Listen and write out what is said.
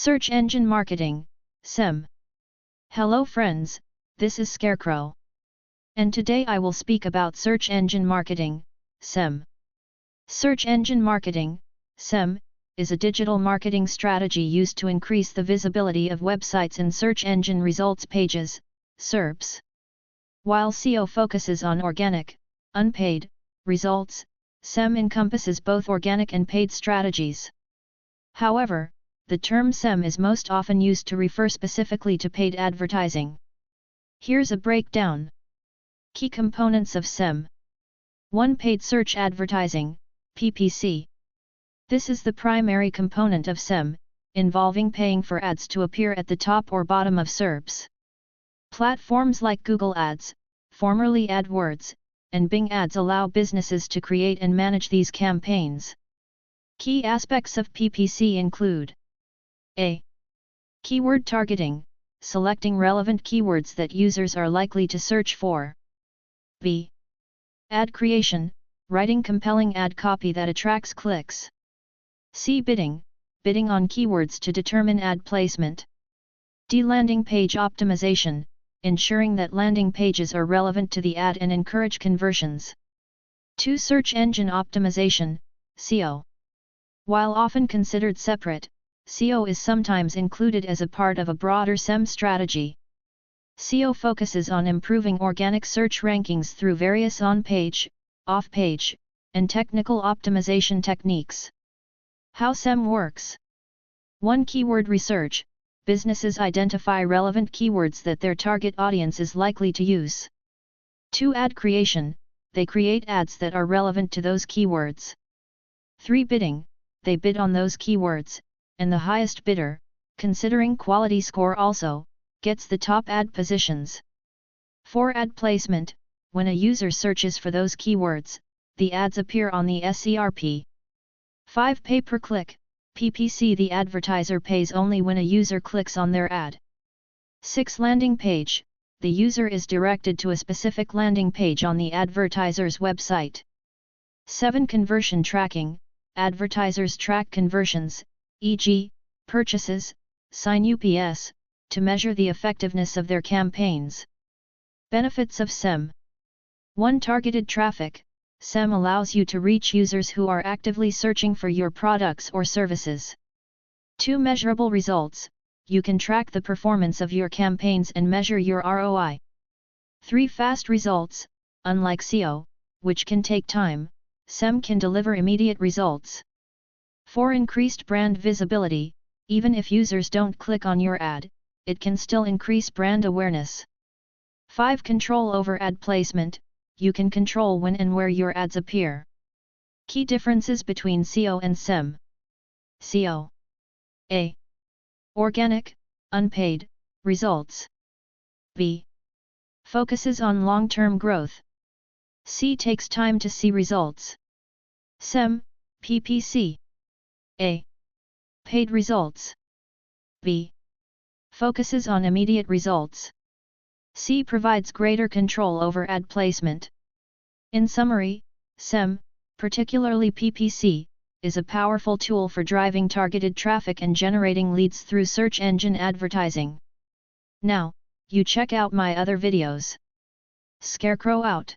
Search Engine Marketing, SEM. Hello friends, this is Scarecrow. And today I will speak about Search Engine Marketing, SEM. Search Engine Marketing, SEM, is a digital marketing strategy used to increase the visibility of websites in search engine results pages, SERPs. While SEO focuses on organic, unpaid, results, SEM encompasses both organic and paid strategies. However, the term SEM is most often used to refer specifically to paid advertising. Here's a breakdown. Key components of SEM. 1. Paid search advertising, PPC. This is the primary component of SEM, involving paying for ads to appear at the top or bottom of SERPs. Platforms like Google Ads, formerly AdWords, and Bing Ads allow businesses to create and manage these campaigns. Key aspects of PPC include: A. Keyword targeting, selecting relevant keywords that users are likely to search for. B. Ad creation, writing compelling ad copy that attracts clicks. C. Bidding, bidding on keywords to determine ad placement. D. Landing page optimization, ensuring that landing pages are relevant to the ad and encourage conversions. 2. Search engine optimization, SEO. While often considered separate, SEO is sometimes included as a part of a broader SEM strategy. SEO focuses on improving organic search rankings through various on-page, off-page, and technical optimization techniques. How SEM works. 1. Keyword research. Businesses identify relevant keywords that their target audience is likely to use. 2. Ad creation. They create ads that are relevant to those keywords. 3. Bidding. They bid on those keywords, and the highest bidder, considering quality score also, gets the top ad positions. 4. Ad placement. When a user searches for those keywords, the ads appear on the SERP. 5. Pay-per-click, PPC. The advertiser pays only when a user clicks on their ad. 6. Landing page. The user is directed to a specific landing page on the advertiser's website. 7. Conversion tracking. Advertisers track conversions, e.g., purchases, sign UPS, to measure the effectiveness of their campaigns. Benefits of SEM. 1. Targeted traffic. SEM allows you to reach users who are actively searching for your products or services. 2. Measurable results. You can track the performance of your campaigns and measure your ROI. 3. Fast results. Unlike SEO, which can take time, SEM can deliver immediate results. 4. Increased brand visibility. Even if users don't click on your ad, it can still increase brand awareness. 5. Control over ad placement. You can control when and where your ads appear. Key differences between SEO and SEM. SEO. A. Organic, unpaid, results. B. Focuses on long-term growth. C. Takes time to see results. SEM, PPC. A. Paid results. B. Focuses on immediate results. C. Provides greater control over ad placement. In summary, SEM, particularly PPC, is a powerful tool for driving targeted traffic and generating leads through search engine advertising. Now, you check out my other videos. Scarecrow out.